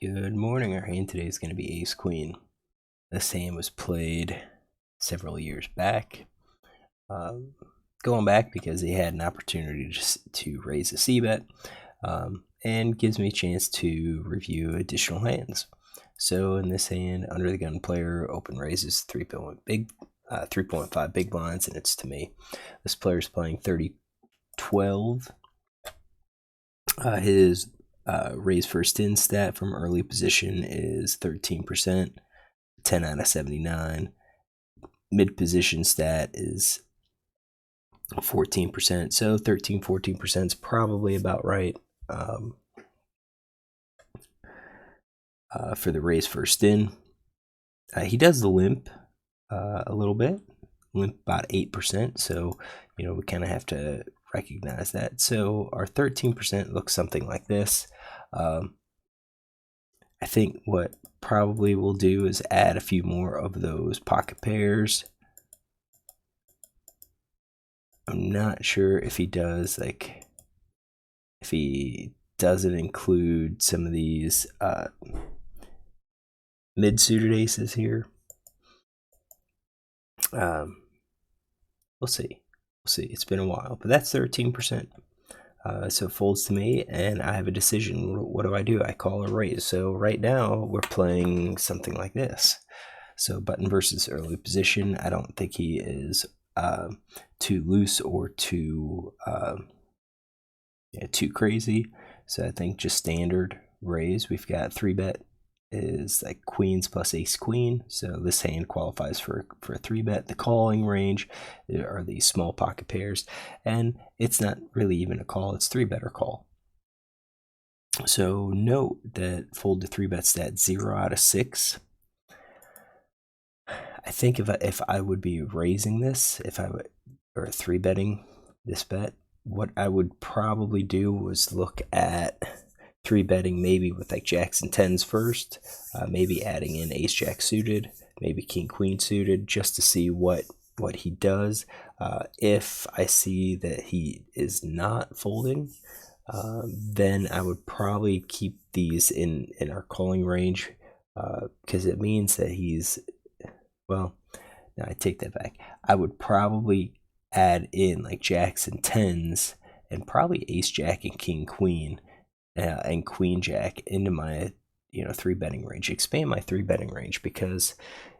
Good morning. Our hand today is going to be Ace Queen. This hand was played several years back. Going back because he had an opportunity to raise a C-bet and gives me a chance to review additional hands. So in this hand, under the gun player open raises 3.5 big blinds, and it's to me. This player is playing 30-12. His raise first in stat from early position is 13%, 10 out of 79. Mid position stat is 14%, so 13-14% is probably about right for the raise first in. He does the limp a little bit, limp about 8%, so we kind of have to recognize that. So our 13% looks something like this. I think what probably we'll do is add a few more of those pocket pairs. I'm not sure if he does, if he doesn't include some of these mid-suited aces here. We'll see. It's been a while, but that's 13%. So it folds to me, and I have a decision. What do? I call a raise. So right now we're playing something like this. So button versus early position. I don't think he is too loose or too crazy. So I think just standard raise. We've got 3-bet is like queens plus ace queen, so this hand qualifies for a 3-bet. The calling range are these small pocket pairs, and it's not really even a call, it's 3-bet or call. So note that fold to 3-bet stat 0 out of 6. I think if I would be raising this, or 3-betting this bet, what I would probably do was look at 3-betting maybe with like jacks and 10s first, maybe adding in ace jack suited, maybe king queen suited, just to see what he does. If I see that he is not folding, then I would probably keep these in our calling range, because it means that he's, well, no, I take that back. I would probably add in like jacks and 10s and probably ace jack and king queen and queen jack into my 3-betting range, expand my 3-betting range, because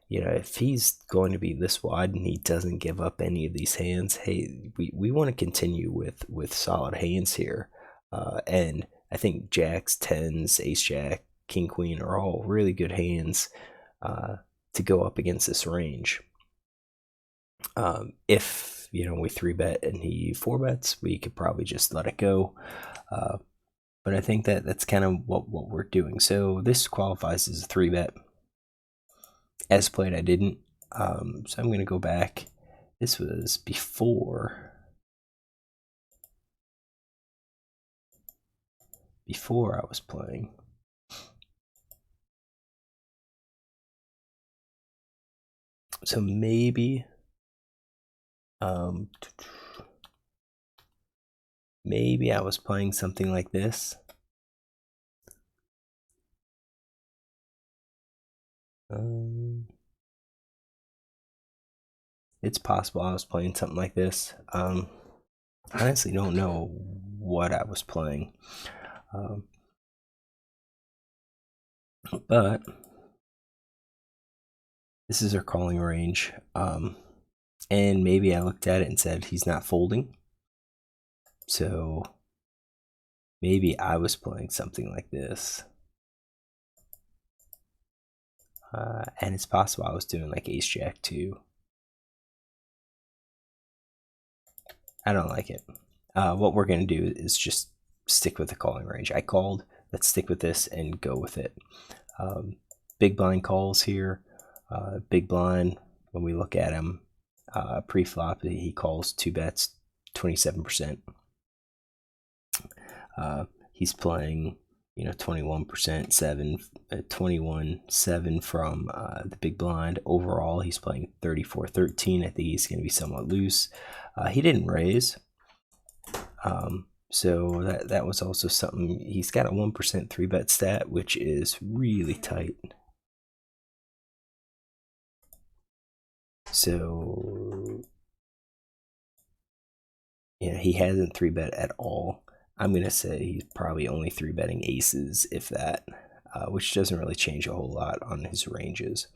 if he's going to be this wide and he doesn't give up any of these hands, hey, we want to continue with solid hands here, and I think jacks, 10s, ace jack, king queen are all really good hands to go up against this range. If we 3-bet and he 4-bets, we could probably just let it go. But I think that's kind of what we're doing. So this qualifies as a 3-bet. As played, I didn't. So I'm going to go back. This was before I was playing. So maybe maybe I was playing something like this. It's possible I was playing something like this. I honestly don't know what I was playing. But this is our calling range. And maybe I looked at it and said he's not folding. So maybe I was playing something like this. And it's possible I was doing like ace jack too. I don't like it. What we're going to do is just stick with the calling range. I called. Let's stick with this and go with it. Big blind calls here. Big blind, when we look at him, pre-flop, he calls 2-bets, 27%. He's playing 21%, 21-7 from the big blind. Overall, he's playing 34-13. I think he's going to be somewhat loose. He didn't raise. So that was also something. He's got a 1% 3-bet stat, which is really tight. So yeah, he hasn't 3-bet at all. I'm gonna say he's probably only 3-betting aces, if that, which doesn't really change a whole lot on his ranges.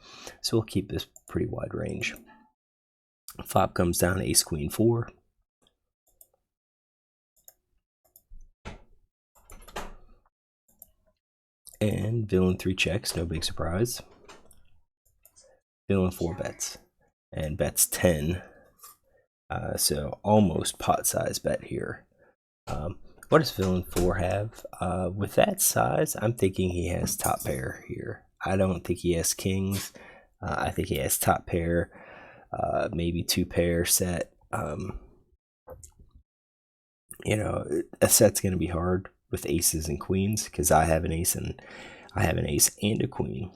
So we'll keep this pretty wide range. Flop comes down ace queen 4. And villain 3 checks, no big surprise. Villain 4 bets, and bets 10. So almost pot size bet here. What does villain 4 have? With that size, I'm thinking he has top pair here. I don't think he has kings. I think he has top pair, maybe 2-pair set. You know, a set's going to be hard with aces and queens because I have an ace and a queen,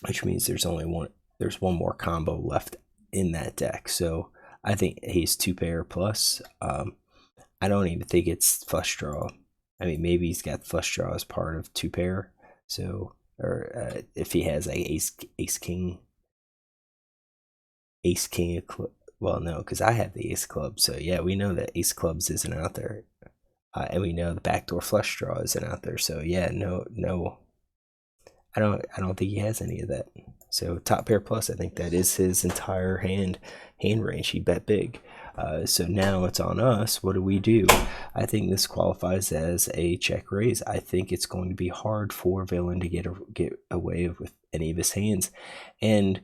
which means there's one more combo left in that deck. So I think he's 2-pair plus. I don't even think it's flush draw. I mean, maybe he's got flush draw as part of 2-pair. So, or if he has like ace king, well, no, because I have the ace club. So yeah, we know that ace clubs isn't out there, and we know the backdoor flush draw isn't out there. So yeah, no, I don't think he has any of that. So top pair plus, I think that is his entire hand range. He bet big. So now it's on us. What do we do? I think this qualifies as a check raise. I think it's going to be hard for villain to get away with any of his hands, and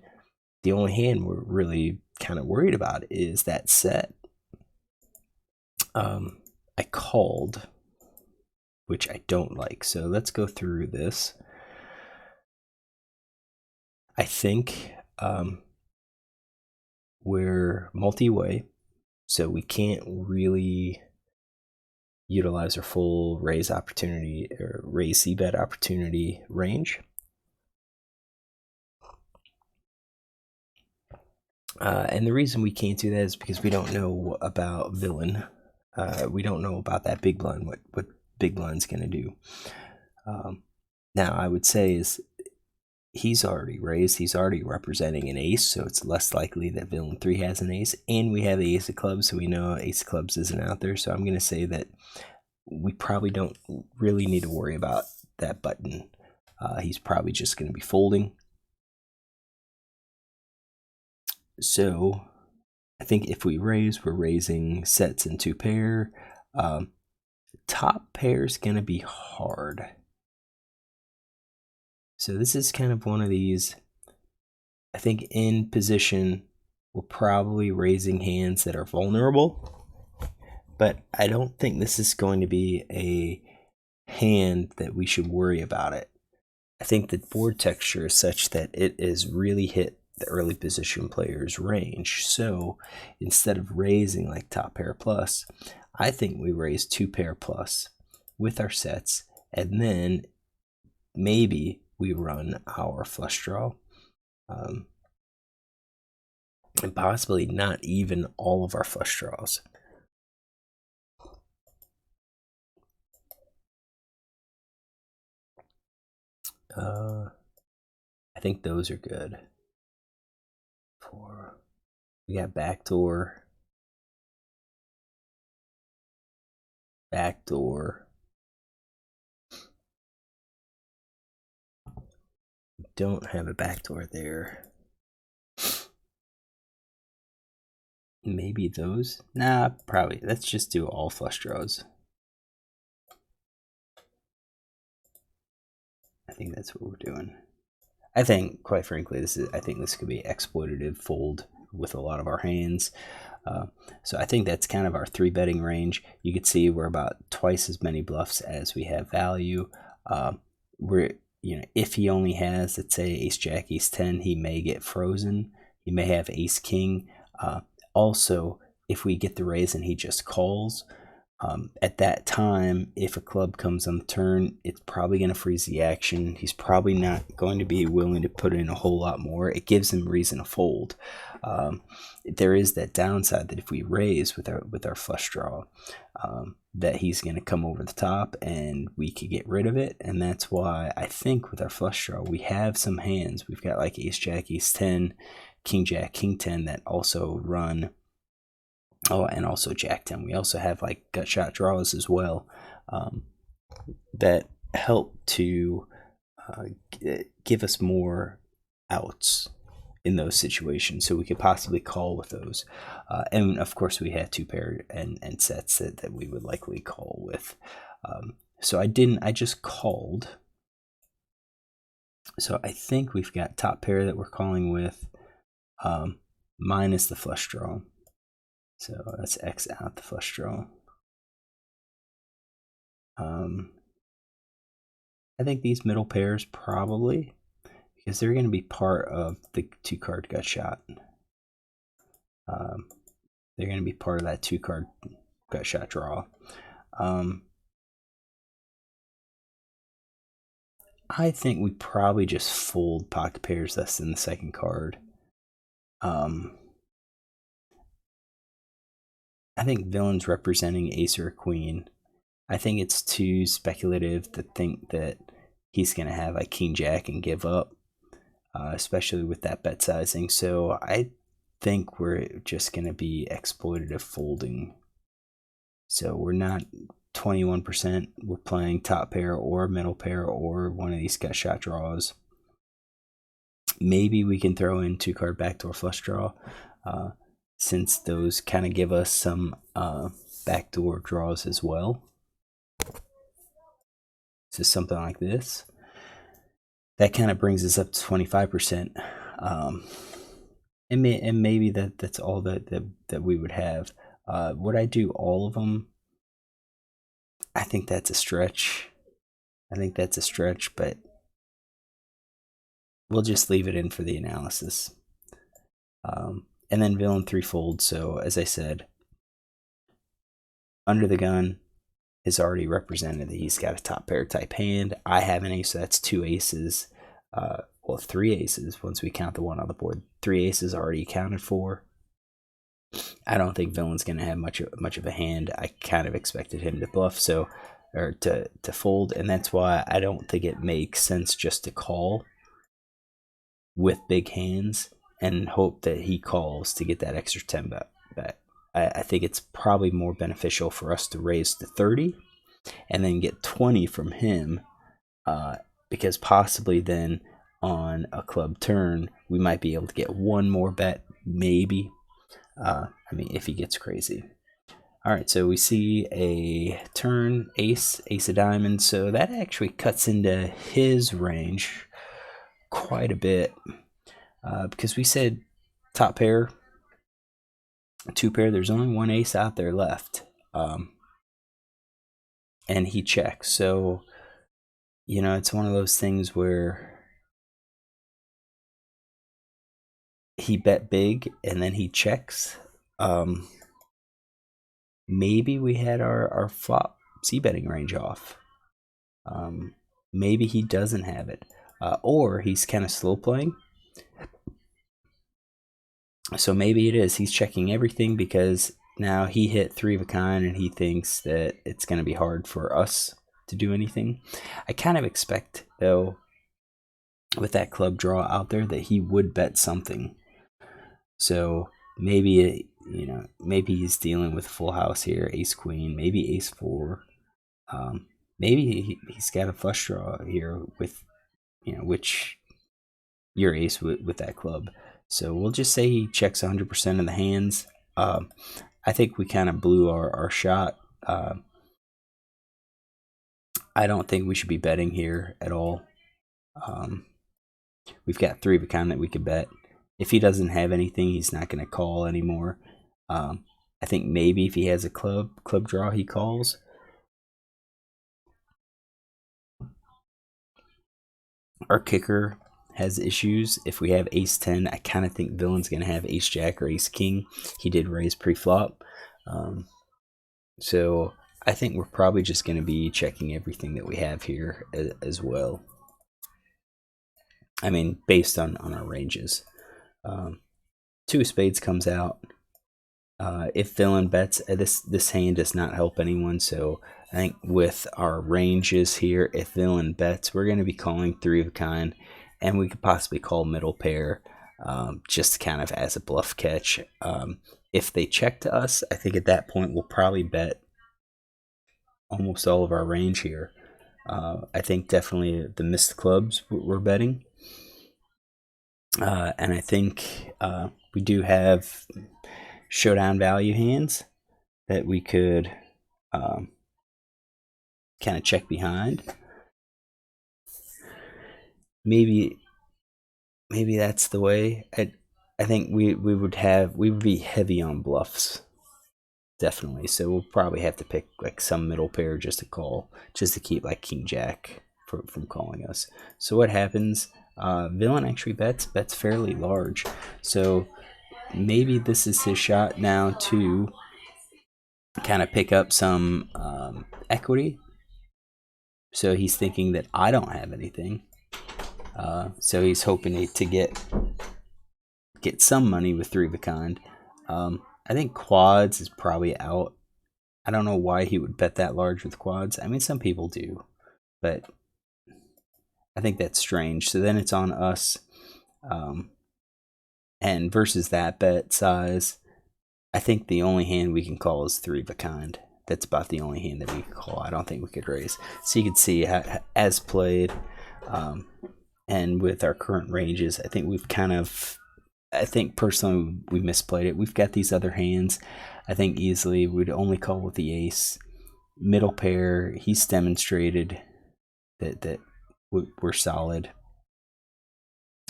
the only hand we're really kind of worried about is that set. I called, which I don't like. So let's go through this. I think we're multi-way, so we can't really utilize our full raise opportunity or raise c-bet opportunity range. And the reason we can't do that is because we don't know about villain. We don't know about that big blind, what big blind's going to do. Now, I would say is he's already raised. He's already representing an ace, so it's less likely that villain 3 has an ace. And we have the ace of clubs, so we know ace of clubs isn't out there. So I'm going to say that we probably don't really need to worry about that button. He's probably just going to be folding. So I think if we raise, we're raising sets in 2-pair. Top pair is going to be hard. So this is kind of one of these, I think in position, we're probably raising hands that are vulnerable, but I don't think this is going to be a hand that we should worry about it. I think the board texture is such that it is really hit the early position player's range. So instead of raising like top pair plus, I think we raise 2-pair plus with our sets, and then maybe we run our flush draw, and possibly not even all of our flush draws. I think those are good. We got backdoor, don't have a backdoor there. Maybe those? Nah, probably. Let's just do all flush draws. I think that's what we're doing. I think, quite frankly, I think this could be exploitative fold with a lot of our hands. So I think that's kind of our 3-betting range. You can see we're about twice as many bluffs as we have value. If he only has, let's say, ace jack, ace 10, he may get frozen. He may have ace king. Also, if we get the raise and he just calls, at that time, if a club comes on the turn, it's probably going to freeze the action. He's probably not going to be willing to put in a whole lot more. It gives him reason to fold. There is that downside that if we raise with our flush draw, that he's going to come over the top and we could get rid of it. And that's why I think with our flush draw, we have some hands. We've got like ace jack, ace 10, king jack, king 10 that also run. Oh, and also jack 10. We also have like gut shot draws as well that help to give us more outs in those situations, so we could possibly call with those. And of course, we had two pair and sets that we would likely call with. So I just called. So I think we've got top pair that we're calling with, minus the flush draw. So let's X out the flush draw. I think these middle pairs probably, because they're going to be part of the 2-card gut shot. They're going to be part of that 2-card gut shot draw. I think we probably just fold pocket pairs less than the second card. I think villain's representing ace or a queen. I think it's too speculative to think that he's going to have like king jack and give up, especially with that bet sizing. So I think we're just going to be exploitative folding. So we're not 21%. We're playing top pair or middle pair or one of these gut shot draws. Maybe we can throw in 2-card backdoor flush draw, since those kind of give us some backdoor draws as well. So something like this. That kind of brings us up to 25%. And maybe that's all that we would have. Would I do all of them? I think that's a stretch. But we'll just leave it in for the analysis. And then villain 3-fold. So as I said, under the gun is already represented that he's got a top pair type hand. I have an ace, so that's 2 aces. Well, 3 aces once we count the one on the board. 3 aces already accounted for. I don't think villain's going to have much of a hand. I kind of expected him to bluff, or to fold, and that's why I don't think it makes sense just to call with big hands and hope that he calls to get that extra 10 bet. I think it's probably more beneficial for us to raise to 30 and then get 20 from him, because possibly then on a club turn we might be able to get one more bet, maybe. I mean, if he gets crazy. All right, so we see a turn ace of diamonds, so that actually cuts into his range quite a bit, because we said top pair, 2 pair. There's only one ace out there left, and he checks. So it's one of those things where he bet big and then he checks. Maybe we had our flop c-betting range off. Maybe he doesn't have it, or he's kind of slow playing. So maybe it is he's checking everything because now he hit 3 of a kind and he thinks that it's going to be hard for us to do anything. I kind of expect, though, with that club draw out there, that he would bet something. So maybe maybe he's dealing with full house here, ace queen, maybe ace 4. Maybe he's got a flush draw here with which your ace with that club. So we'll just say he checks 100% of the hands. I think we kind of blew our shot. I don't think we should be betting here at all. We've got 3 of a kind that we could bet. If he doesn't have anything, he's not going to call anymore. I think maybe if he has a club draw, he calls. Our kicker has issues. If we have ace 10, I kind of think villain's going to have ace jack or ace king. He did raise pre-flop. So I think we're probably just going to be checking everything that we have here as well. I mean, based on our ranges. 2 of spades comes out. If villain bets, this hand does not help anyone. So I think with our ranges here, if villain bets, we're going to be calling 3 of a kind, and we could possibly call middle pair, just kind of as a bluff catch. If they check to us, I think at that point we'll probably bet almost all of our range here. I think definitely the missed clubs we're betting. And I think we do have showdown value hands that we could kind of check behind. Maybe that's the way. I think we would be heavy on bluffs, definitely. So we'll probably have to pick like some middle pair just to call, just to keep like King Jack from calling us. So what happens? Villain actually bets fairly large. So maybe this is his shot now to kind of pick up some equity. So he's thinking that I don't have anything. So he's hoping to get some money with 3 of a kind. I think quads is probably out. I don't know why he would bet that large with quads. I mean, some people do, but I think that's strange. So then it's on us. And versus that bet size, I think the only hand we can call is 3 of a kind. That's about the only hand that we can call. I don't think we could raise. So you can see how, as played, and with our current ranges, I think we've kind of, I think personally we misplayed it. We've got these other hands. I think easily we'd only call with the ace. Middle pair, he's demonstrated that we're solid.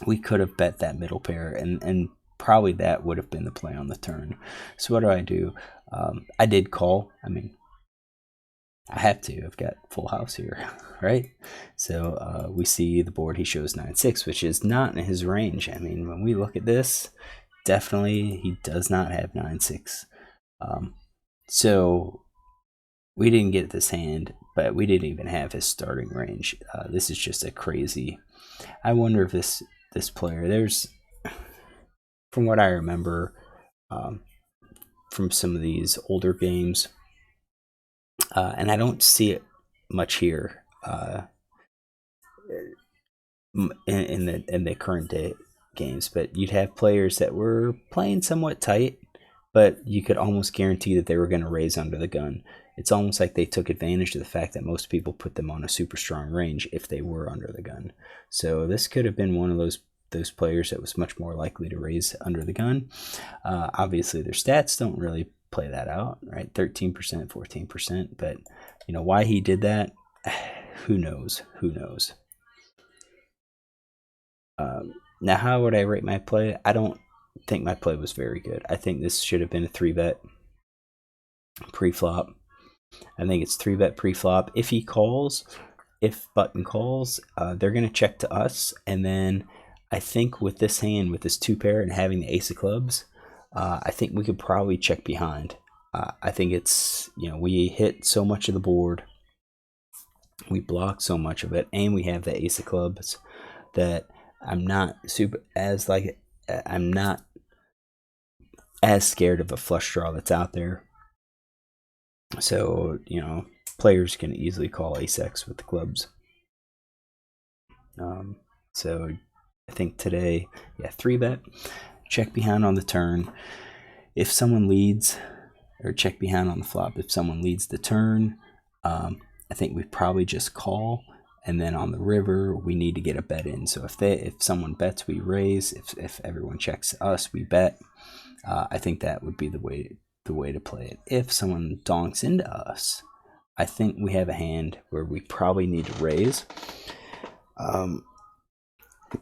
We could have bet that middle pair, and probably that would have been the play on the turn. So what do? I did call. I mean, I have to. I've got full house here, right? So we see the board. He shows 9-6, which is not in his range. I mean, when we look at this, definitely he does not have 9-6. So we didn't get this hand, but we didn't even have his starting range. This is just a crazy. I wonder if this player, there's, from what I remember, from some of these older games. And I don't see it much here in the current day games, but you'd have players that were playing somewhat tight, but you could almost guarantee that they were going to raise under the gun. It's almost like they took advantage of the fact that most people put them on a super strong range if they were under the gun. So this could have been one of those players that was much more likely to raise under the gun. Obviously, their stats don't really play that out, right? 13%, 14%, but you know why he did that? Who knows? Now, how would I rate my play? I don't think my play was very good. I think this should have been a 3-bet pre-flop. I think it's 3-bet pre-flop. If he calls, if button calls, they're going to check to us, and then I think with this hand, with this 2-pair and having the ace of clubs, I think we could probably check behind. I think it's, we hit so much of the board, we block so much of it, and we have the ace of clubs that I'm not as scared of a flush draw that's out there. So, players can easily call ace-x with the clubs. So I think today, 3-bet, check behind on the turn. If someone leads, or check behind on the flop, if someone leads the turn, I think we probably just call. And then on the river, we need to get a bet in. So if someone bets, we raise. If everyone checks us, we bet. I think that would be the way to play it. If someone donks into us, I think we have a hand where we probably need to raise.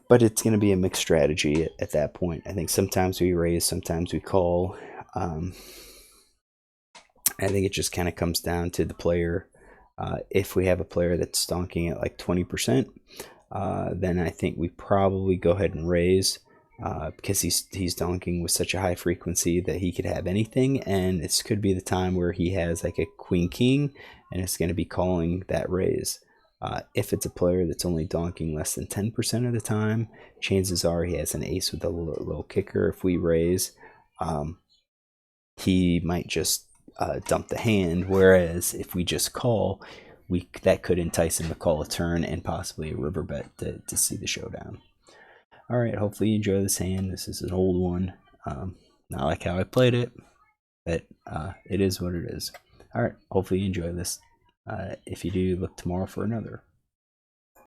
But it's going to be a mixed strategy at that point. I think sometimes we raise, sometimes we call. I think it just kind of comes down to the player. If we have a player that's donking at like 20%, then I think we probably go ahead and raise, because he's donking with such a high frequency that he could have anything, and this could be the time where he has like a queen king, and it's going to be calling that raise. If it's a player that's only donking less than 10% of the time, chances are he has an ace with a little kicker. If we raise, he might just dump the hand. Whereas if we just call, that could entice him to call a turn and possibly a river bet to see the showdown. All right, hopefully you enjoy this hand. This is an old one. Not like how I played it, but it is what it is. All right, hopefully you enjoy this. If you do, look tomorrow for another.